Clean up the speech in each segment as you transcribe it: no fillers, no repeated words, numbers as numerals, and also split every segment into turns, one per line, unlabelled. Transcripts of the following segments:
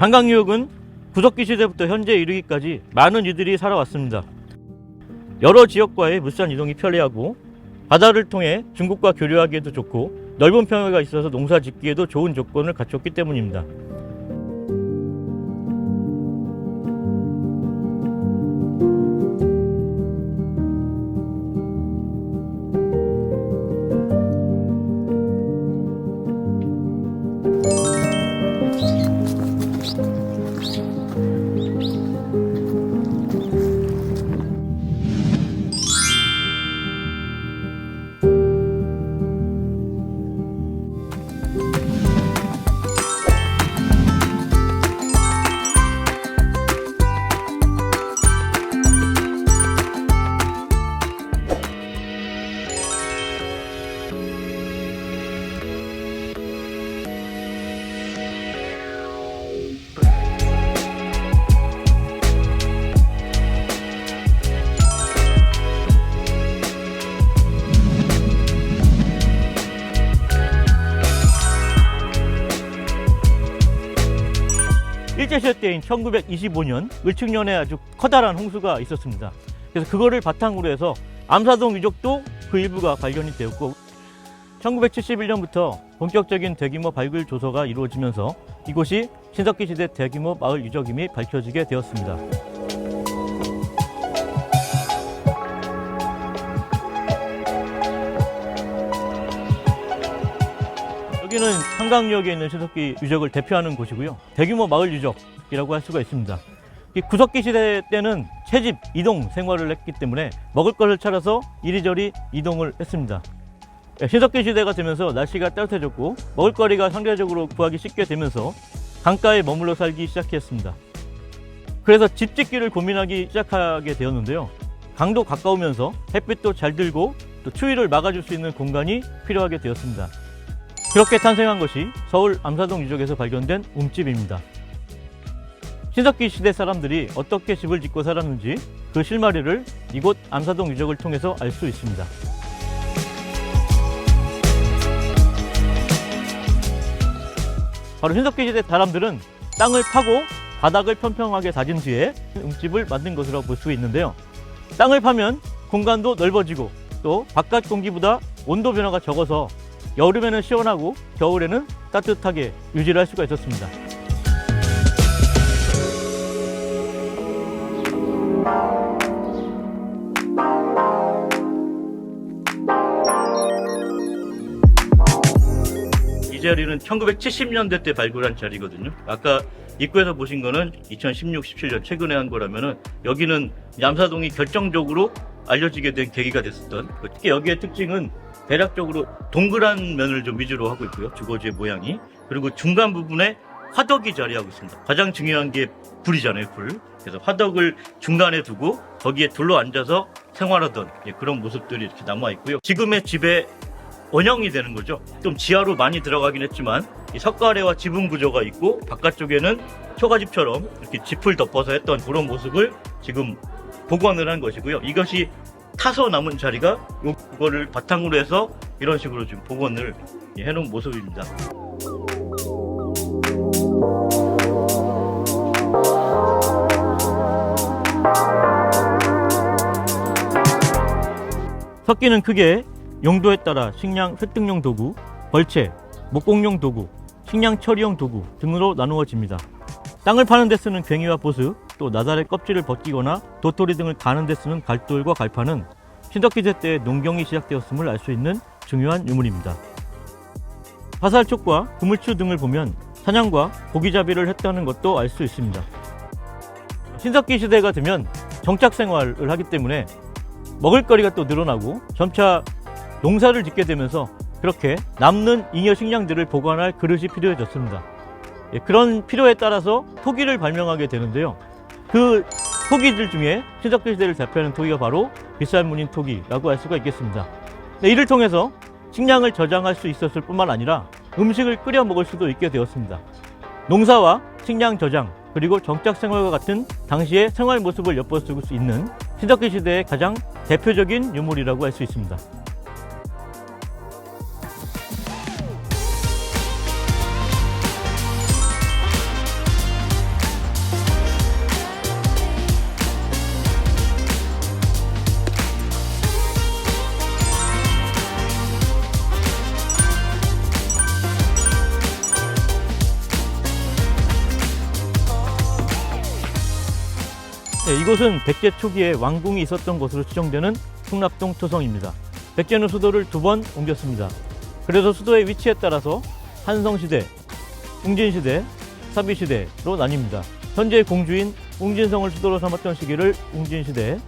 한강유역은 구석기 시대부터 현재 이르기까지 많은 이들이 살아왔습니다. 여러 지역과의 물산 이동이 편리하고 바다를 통해 중국과 교류하기에도 좋고 넓은 평야가 있어서 농사 짓기에도 좋은 조건을 갖췄기 때문입니다. 일제시대 때인 1925년 을칙년에 아주 커다란 홍수가 있었습니다. 그래서 그거를 바탕으로 해서 암사동 유적도 그 일부가 발견이 되었고 1971년부터 본격적인 대규모 발굴 조사가 이루어지면서 이곳이 신석기 시대 대규모 마을 유적임이 밝혀지게 되었습니다. 여기는 한강유역에 있는 신석기 유적을 대표하는 곳이고요. 대규모 마을 유적이라고 할 수가 있습니다. 구석기 시대 때는 채집, 이동 생활을 했기 때문에 먹을 것을 찾아서 이리저리 이동을 했습니다. 신석기 시대가 되면서 날씨가 따뜻해졌고 먹을거리가 상대적으로 구하기 쉽게 되면서 강가에 머물러 살기 시작했습니다. 그래서 집 짓기를 고민하기 시작하게 되었는데요. 강도 가까우면서 햇빛도 잘 들고 또 추위를 막아줄 수 있는 공간이 필요하게 되었습니다. 그렇게 탄생한 것이 서울 암사동 유적에서 발견된 움집입니다. 신석기 시대 사람들이 어떻게 집을 짓고 살았는지 그 실마리를 이곳 암사동 유적을 통해서 알 수 있습니다. 바로 신석기 시대 사람들은 땅을 파고 바닥을 평평하게 다진 뒤에 움집을 만든 것으로 볼 수 있는데요. 땅을 파면 공간도 넓어지고 또 바깥 공기보다 온도 변화가 적어서 여름에는 시원하고 겨울에는 따뜻하게 유지를 할 수가 있었습니다. 이 자리는 1970년대 때 발굴한 자리거든요. 아까 입구에서 보신 거는 2016, 17년 최근에 한 거라면은 여기는 암사동이 결정적으로 알려지게 된 계기가 됐었던, 특히 여기의 특징은 대략적으로 동그란 면을 좀 위주로 하고 있고요. 주거지의 모양이. 그리고 중간 부분에 화덕이 자리하고 있습니다. 가장 중요한 게 불이잖아요, 불. 그래서 화덕을 중간에 두고 거기에 둘러 앉아서 생활하던 그런 모습들이 이렇게 남아 있고요. 지금의 집의 원형이 되는 거죠. 좀 지하로 많이 들어가긴 했지만 이 석가래와 지붕 구조가 있고 바깥쪽에는 초가집처럼 이렇게 짚을 덮어서 했던 그런 모습을 지금 복원을 한 것이고요. 이것이 타서 남은 자리가 이거를 바탕으로 해서 이런 식으로 지금 복원을 해놓은 모습입니다. 석기는 크게 용도에 따라 식량 획득용 도구, 벌채, 목공용 도구, 식량 처리용 도구 등으로 나누어집니다. 땅을 파는 데 쓰는 괭이와 보스, 또 나달의 껍질을 벗기거나 도토리 등을 가는 데 쓰는 갈돌과 갈판은 신석기 시대 때 농경이 시작되었음을 알 수 있는 중요한 유물입니다. 화살촉과 그물추 등을 보면 사냥과 고기잡이를 했다는 것도 알 수 있습니다. 신석기 시대가 되면 정착 생활을 하기 때문에 먹을거리가 또 늘어나고 점차 농사를 짓게 되면서 그렇게 남는 잉여 식량들을 보관할 그릇이 필요해졌습니다. 그런 필요에 따라서 토기를 발명하게 되는데요. 그 토기들 중에 신석기 시대를 대표하는 토기가 바로 빗살무늬 토기라고 할 수가 있겠습니다. 이를 통해서 식량을 저장할 수 있었을 뿐만 아니라 음식을 끓여 먹을 수도 있게 되었습니다. 농사와 식량 저장 그리고 정착 생활과 같은 당시의 생활 모습을 엿볼 수 있는 신석기 시대의 가장 대표적인 유물이라고 할 수 있습니다.
이곳은 백제 초기에 왕궁이 있었던 곳으로 추정되는 풍납동 토성입니다. 백제는 수도를 2번 옮겼습니다. 그래서 수도의 위치에 따라서 한성시대, 웅진시대, 사비시대로 나뉩니다. 현재 공주인 웅진성을 수도로 삼았던 시기를 웅진시대,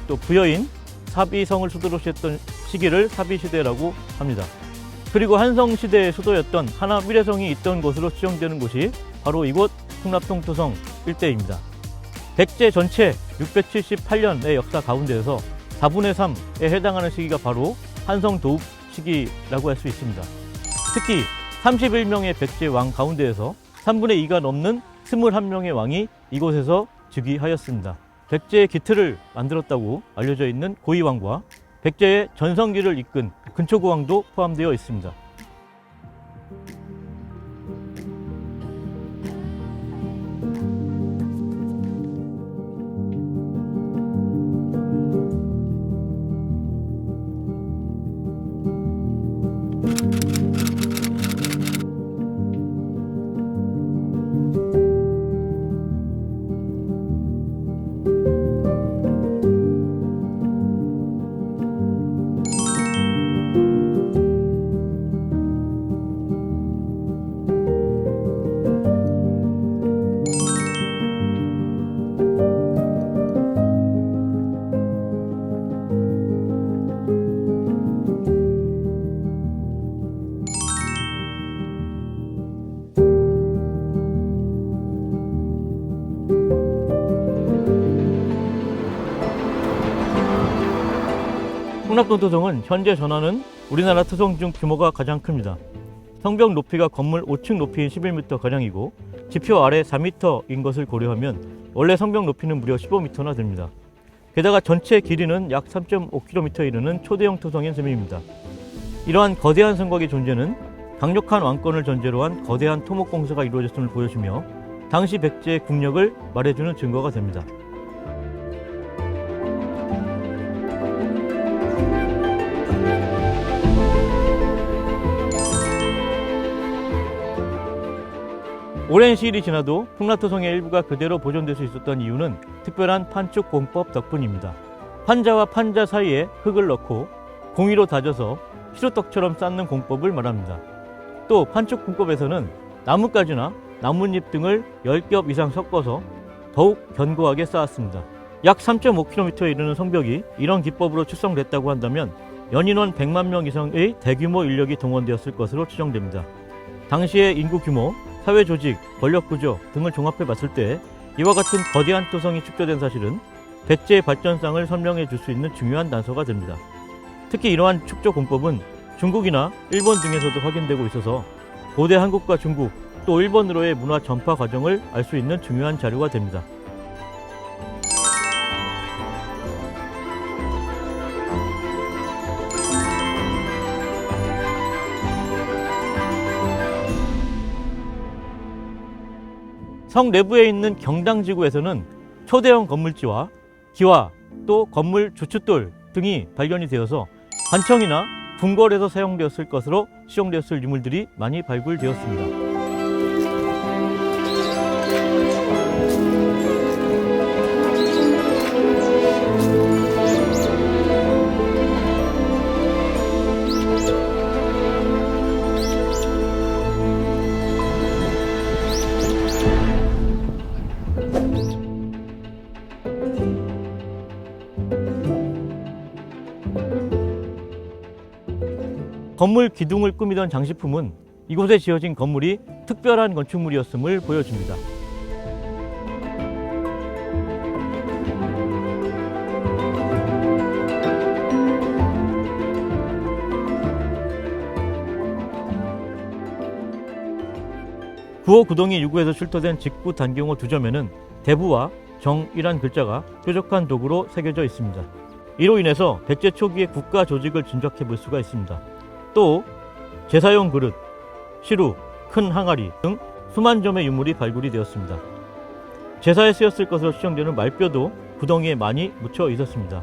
또 부여인 사비성을 수도로 했던 시기를 사비시대라고 합니다. 그리고 한성시대의 수도였던 하나위례성이 있던 곳으로 추정되는 곳이 바로 이곳 풍납동 토성 일대입니다. 백제 전체 678년의 역사 가운데에서 4분의 3에 해당하는 시기가 바로 한성 도읍 시기라고 할 수 있습니다. 특히 31명의 백제 왕 가운데에서 3분의 2가 넘는 21명의 왕이 이곳에서 즉위하였습니다. 백제의 기틀을 만들었다고 알려져 있는 고이왕과 백제의 전성기를 이끈 근초고왕도 포함되어 있습니다. 풍납동 토성은 현재 전하는 우리나라 토성 중 규모가 가장 큽니다. 성벽 높이가 건물 5층 높이인 11m가량이고 지표 아래 4m인 것을 고려하면 원래 성벽 높이는 무려 15m나 됩니다. 게다가 전체 길이는 약 3.5km에 이르는 초대형 토성인 셈입니다. 이러한 거대한 성곽의 존재는 강력한 왕권을 전제로 한 거대한 토목공사가 이루어졌음을 보여주며 당시 백제의 국력을 말해주는 증거가 됩니다. 오랜 시일이 지나도 풍납토성의 일부가 그대로 보존될 수 있었던 이유는 특별한 판축 공법 덕분입니다. 판자와 판자 사이에 흙을 넣고 공이로 다져서 시루떡처럼 쌓는 공법을 말합니다. 또 판축 공법에서는 나뭇가지나 나뭇잎 등을 10겹 이상 섞어서 더욱 견고하게 쌓았습니다. 약 3.5km에 이르는 성벽이 이런 기법으로 축성됐다고 한다면 연인원 100만 명 이상의 대규모 인력이 동원되었을 것으로 추정됩니다. 당시의 인구 규모, 사회 조직, 권력 구조 등을 종합해 봤을 때 이와 같은 거대한 토성이 축조된 사실은 백제의 발전상을 설명해 줄 수 있는 중요한 단서가 됩니다. 특히 이러한 축조 공법은 중국이나 일본 등에서도 확인되고 있어서 고대 한국과 중국 또 일본으로의 문화 전파 과정을 알 수 있는 중요한 자료가 됩니다. 성 내부에 있는 경당지구에서는 초대형 건물지와 기와 또 건물 주춧돌 등이 발견이 되어서 관청이나 궁궐에서 사용되었을 것으로 시용되었을 유물들이 많이 발굴되었습니다. 건물 기둥을 꾸미던 장식품은 이곳에 지어진 건물이 특별한 건축물이었음을 보여줍니다. 구호 구덩이 유구에서 출토된 직구 단경호 2점에는 대부와 정이란 글자가 뾰족한 도구로 새겨져 있습니다. 이로 인해서 백제 초기의 국가 조직을 짐작해 볼 수가 있습니다. 또 제사용 그릇, 시루, 큰 항아리 등 수만 점의 유물이 발굴이 되었습니다. 제사에 쓰였을 것으로 추정되는 말뼈도 구덩이에 많이 묻혀 있었습니다.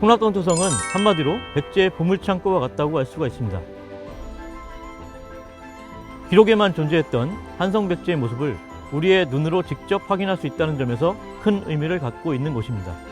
풍납동 토성은 한마디로 백제의 보물창고와 같다고 할 수가 있습니다. 기록에만 존재했던 한성백제의 모습을 우리의 눈으로 직접 확인할 수 있다는 점에서 큰 의미를 갖고 있는 곳입니다.